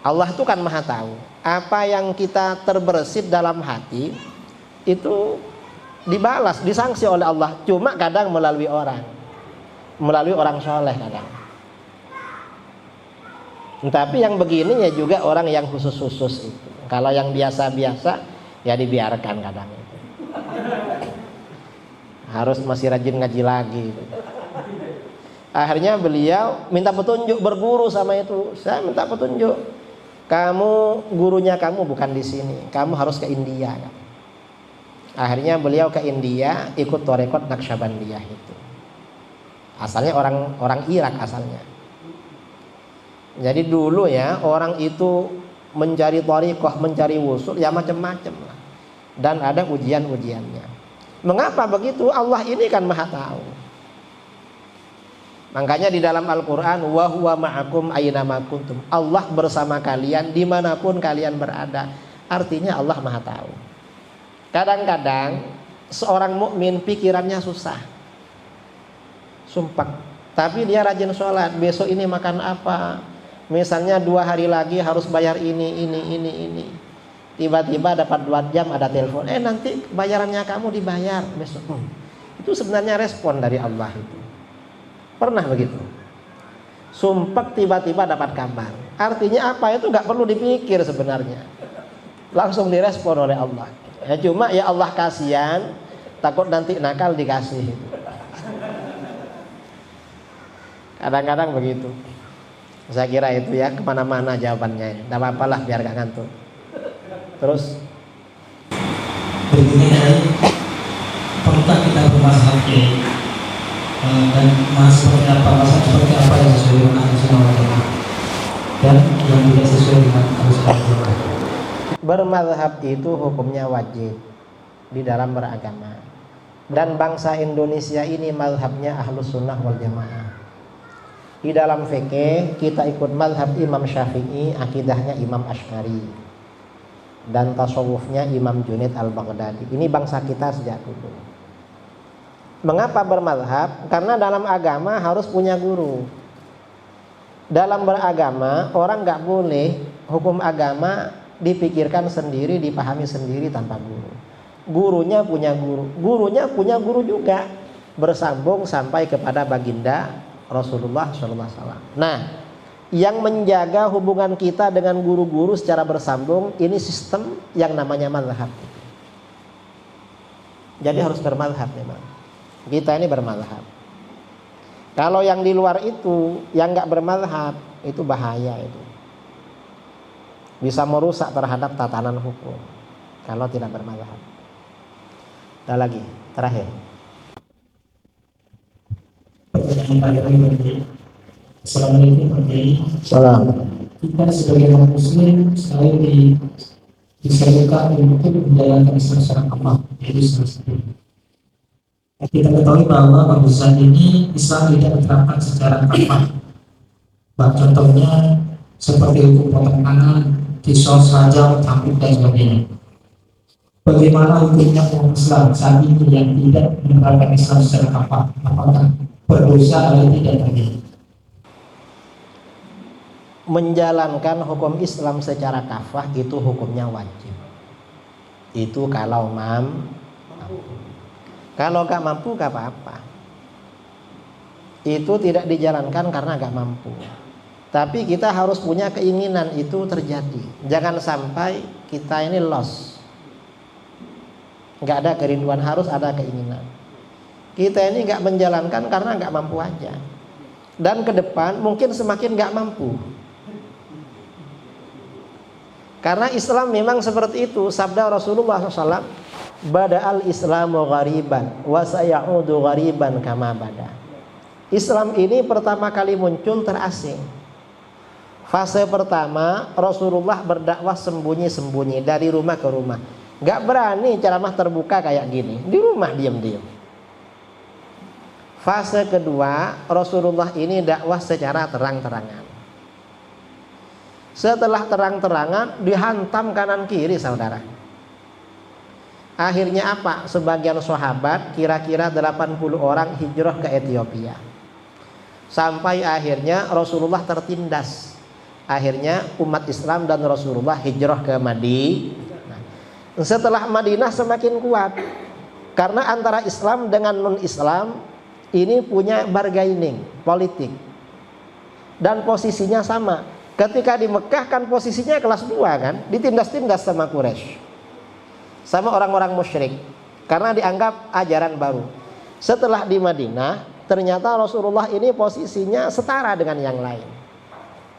Allah itu kan maha tahu. Apa yang kita terbersit dalam hati itu dibalas, disangsi oleh Allah. Cuma kadang melalui orang. Melalui orang soleh kadang. Tapi yang begininya juga orang yang khusus-khusus itu. Kalau yang biasa-biasa ya dibiarkan kadang itu. Harus masih rajin ngaji lagi gitu. Akhirnya beliau minta petunjuk, berguru sama itu. Saya minta petunjuk. Kamu gurunya kamu bukan di sini. Kamu harus ke India. Akhirnya beliau ke India, ikut Thariqat Naqsyabandiyah itu. Asalnya orang Irak asalnya. Jadi dulu ya orang itu mencari thariqah, mencari wusul ya macam-macam lah. Dan ada ujian-ujiannya. Mengapa begitu? Allah ini kan maha tahu. Makanya di dalam Al-Quran, wa huwa ma'akum aynama kuntum. Allah bersama kalian dimanapun kalian berada. Artinya Allah maha tahu. Kadang-kadang seorang mukmin pikirannya susah, sumpah. Tapi dia rajin sholat. Besok ini makan apa? Misalnya 2 hari lagi harus bayar ini. Tiba-tiba dapat 2 jam ada telepon. Nanti bayarannya kamu dibayar besok. Itu sebenarnya respon dari Allah itu. Pernah begitu? Sumpah tiba-tiba dapat kabar. Artinya apa? Itu gak perlu dipikir sebenarnya. Langsung direspon oleh Allah. Ya cuma ya Allah kasihan, takut nanti nakal dikasih. Kadang-kadang begitu. Saya kira itu ya kemana-mana jawabannya. Tidak apa-apalah biar gak ngantuk. Terus berikutnya perlukah kita bermasalah dan seperti apa yang sesuai dengan Ahlussunnah dan yang tidak sesuai dengan Ahlussunnah. Bermazhab itu hukumnya wajib di dalam beragama. Dan bangsa Indonesia ini mazhabnya Ahlussunnah wal Jamaah. Di dalam fikih kita ikut mazhab Imam Syafi'i, akidahnya Imam Asy'ari, dan tasawufnya Imam Junaid al-Baghdadi. Ini bangsa kita sejak dulu. Mengapa bermazhab? Karena dalam agama harus punya guru. Dalam beragama orang gak boleh hukum agama dipikirkan sendiri, dipahami sendiri tanpa guru. Gurunya punya guru. Gurunya punya guru juga. Bersambung sampai kepada baginda Rasulullah SAW. Nah, yang menjaga hubungan kita dengan guru-guru secara bersambung, ini sistem yang namanya mazhab. Jadi harus bermazhab memang. Kita ini bermazhab. Kalau yang di luar itu, yang nggak bermazhab, itu bahaya itu. Bisa merusak terhadap tatanan hukum kalau tidak bermazhab. Ada lagi, terakhir. Assalamualaikum warahmatullahi wabarakatuh. Kita sebagai umat muslim selalu diserukan untuk menjalankan Islam secara kafah, itu salah satu. Kita ketahui bahwa pada saat ini Islam tidak diterapkan secara kafah. Contohnya seperti hukum potong tangan, kisos, rajam, cambuk dan sebagainya. Bagaimana hukumnya umat Islam saat ini yang tidak menerapkan Islam secara kafah? Apakah berdosa atau tidak tadi? Menjalankan hukum Islam secara kafah itu hukumnya wajib. Itu kalau mampu. Kalau gak mampu gak apa-apa. Itu tidak dijalankan karena gak mampu. Tapi kita harus punya keinginan itu terjadi. Jangan sampai kita ini lost. Gak ada kerinduan, harus ada keinginan. Kita ini gak menjalankan karena gak mampu aja. Dan ke depan mungkin semakin gak mampu. Karena Islam memang seperti itu. Sabda Rasulullah SAW, Bada'al Islamu ghariban wa sayaudu ghariban kama bada. Islam ini pertama kali muncul terasing. Fase pertama Rasulullah berdakwah sembunyi-sembunyi dari rumah ke rumah. Gak berani ceramah terbuka kayak gini, di rumah diam-diam. Fase kedua Rasulullah ini dakwah secara terang-terangan. Setelah terang-terangan dihantam kanan kiri saudara. Akhirnya apa? Sebagian sahabat kira-kira 80 orang hijrah ke Ethiopia. Sampai akhirnya Rasulullah tertindas. Akhirnya umat Islam dan Rasulullah hijrah ke Madinah. Setelah Madinah semakin kuat. Karena antara Islam dengan non-Islam ini punya bargaining politik. Dan posisinya sama. Ketika di Mekah kan posisinya kelas 2 kan, ditindas-tindas sama Quraisy, sama orang-orang musyrik, karena dianggap ajaran baru. Setelah di Madinah, ternyata Rasulullah ini posisinya setara dengan yang lain.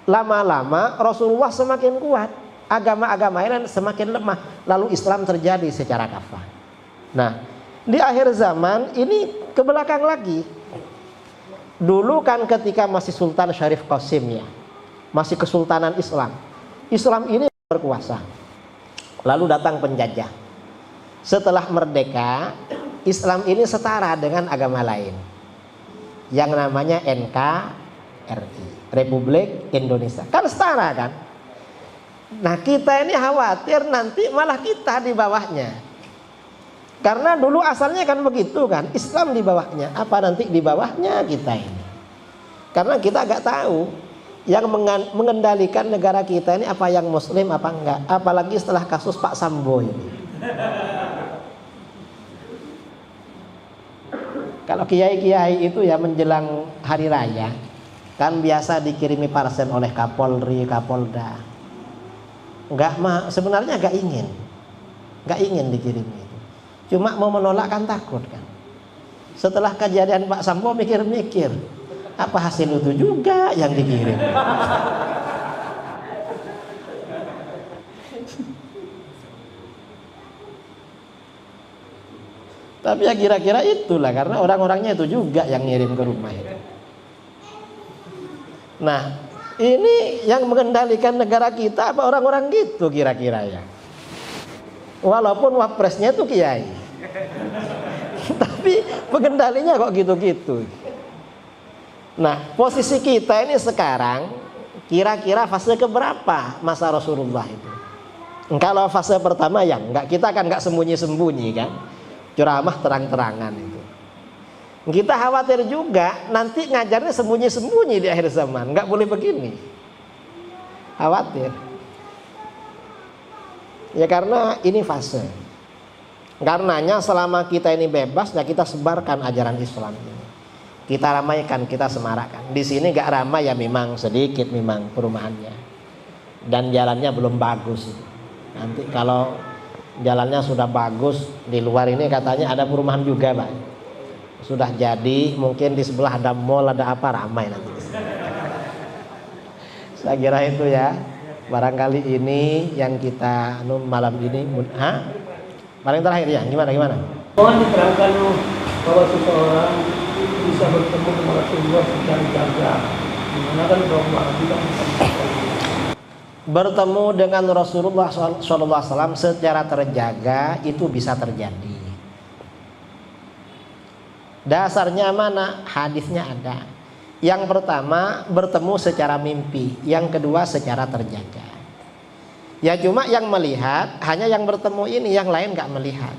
Lama-lama Rasulullah semakin kuat, agama-agama lain semakin lemah, lalu Islam terjadi secara kafah. Nah, di akhir zaman ini ke belakang lagi. Dulu kan ketika masih Sultan Syarif Qasim ya, masih kesultanan Islam. Islam ini berkuasa. Lalu datang penjajah. Setelah merdeka, Islam ini setara dengan agama lain yang namanya NKRI, Republik Indonesia. Kan setara kan? Nah, kita ini khawatir nanti malah kita di bawahnya. Karena dulu asalnya kan begitu kan, Islam di bawahnya. Apa nanti di bawahnya kita ini? Karena kita agak tahu yang mengendalikan negara kita ini apa yang muslim apa enggak. Apalagi setelah kasus Pak Sambo ini. Kalau kiai-kiai itu ya menjelang hari raya kan biasa dikirimi parcel oleh Kapolri, Kapolda. Sebenarnya enggak ingin dikirimi itu. Cuma mau menolak kan takut kan. Setelah kejadian Pak Sambo mikir-mikir, apa hasil itu juga yang dikirim. Tapi ya kira-kira itulah, karena orang-orangnya itu juga yang ngirim ke rumah itu. Nah, ini yang mengendalikan negara kita apa orang-orang gitu kira-kira ya. Walaupun wapresnya itu kiai. Tapi pengendalinya kok gitu-gitu. Nah, posisi kita ini sekarang kira-kira fase keberapa masa Rasulullah itu? Kalau fase pertama ya enggak, kita kan enggak sembunyi-sembunyi kan. Ceramah terang-terangan itu. Kita khawatir juga nanti ngajarnya sembunyi-sembunyi di akhir zaman, enggak boleh begini. Khawatir. Ya karena ini fase. Karenanya selama kita ini bebas ya kita sebarkan ajaran Islam ini. Kita ramaikan, kita semarakkan. Di sini gak ramai ya memang sedikit memang perumahannya. Dan jalannya belum bagus. Nanti kalau jalannya sudah bagus, di luar ini katanya ada perumahan juga, Pak. Sudah jadi, mungkin di sebelah ada mall, ada apa, ramai nanti. Saya kira itu ya. Barangkali ini yang kita malam ini. Paling terakhir ya, gimana? Mohon diterangkan bahwa seseorang bisa bertemu dengan Rasulullah secara jaga. Dimana kan Rasulullah bilang bertemu dengan Rasulullah SAW secara terjaga itu bisa terjadi. Dasarnya mana? Hadisnya ada. Yang pertama bertemu secara mimpi, yang kedua secara terjaga. Ya cuma yang melihat hanya yang bertemu ini, yang lain gak melihat.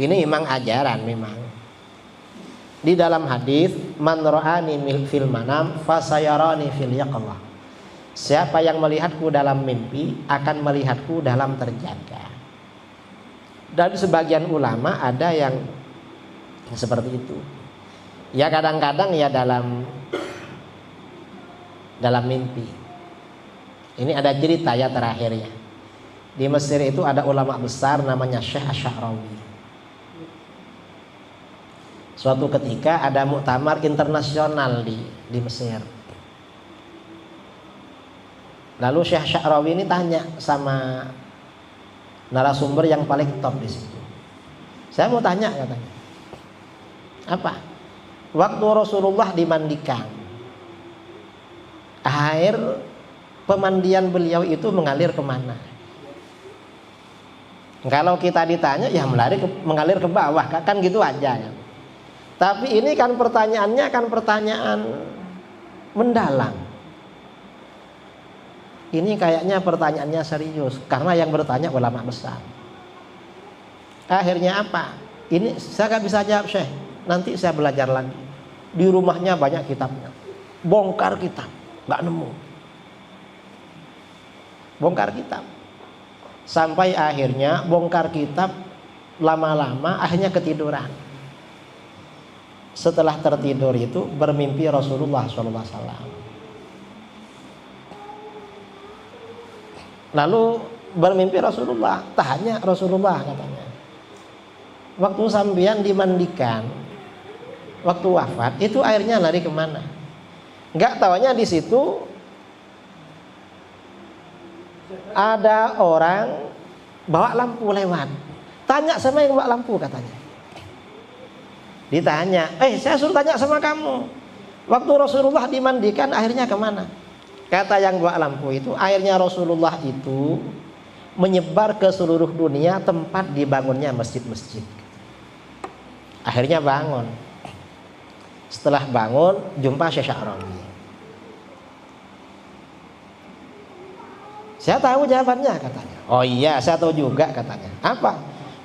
Ini memang ajaran memang. Di dalam hadis, man ra'ani fil manam fasayarani fil yaqظah. Siapa yang melihatku dalam mimpi akan melihatku dalam terjaga. Dan sebagian ulama ada yang seperti itu. Ya kadang-kadang ya dalam mimpi. Ini ada cerita ya terakhirnya. Di Mesir itu ada ulama besar namanya Syekh Asy'arawi. Suatu ketika ada muktamar internasional di Mesir. Lalu Syekh Asy'arawi ini tanya sama narasumber yang paling top di situ. Saya mau tanya katanya. Apa? waktu Rasulullah dimandikan, air pemandian beliau itu mengalir kemana? Kalau kita ditanya, ya mengalir ke bawah, kan gitu aja kan. Tapi ini kan pertanyaannya kan pertanyaan mendalam. Ini kayaknya pertanyaannya serius, karena yang bertanya ulama besar. Akhirnya apa? Ini saya gak bisa jawab, Syekh. Nanti saya belajar lagi. Di rumahnya banyak kitabnya. Bongkar kitab, gak nemu. Bongkar kitab. Sampai akhirnya bongkar kitab, lama-lama akhirnya ketiduran. Setelah tertidur itu bermimpi Rasulullah SAW. Lalu bermimpi Rasulullah, tanya Rasulullah katanya, waktu sambian dimandikan, waktu wafat itu airnya lari kemana? Nggak taunya di situ ada orang bawa lampu lewat. Tanya sama yang bawa lampu katanya. Ditanya, saya suruh tanya sama kamu, waktu Rasulullah dimandikan airnya kemana? Kata yang bawa lampu itu, airnya Rasulullah itu menyebar ke seluruh dunia tempat dibangunnya masjid-masjid. Akhirnya bangun. Setelah bangun, jumpa Syekh Sya'rawi. Saya tahu jawabannya katanya. Oh iya, saya tahu juga katanya. Apa?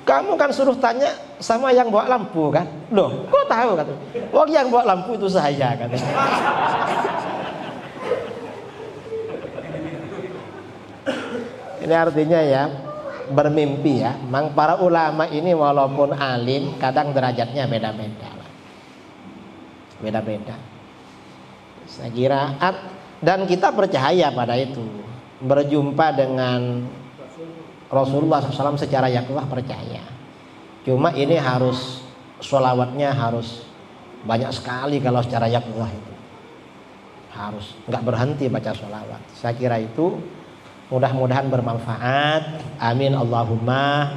Kamu kan suruh tanya sama yang bawa lampu kan? Loh, kok tahu katanya? Oh, yang bawa lampu itu saya katanya. Ini artinya ya, bermimpi ya. Memang para ulama ini walaupun alim, kadang derajatnya beda-beda. Beda-beda. Saya kira dan kita percaya pada itu. Berjumpa dengan Rasulullah SAW secara yakinlah percaya. Cuma ini harus sholawatnya harus banyak sekali kalau secara yakinlah itu. Harus nggak berhenti baca sholawat. Saya kira itu mudah-mudahan bermanfaat. Amin Allahumma.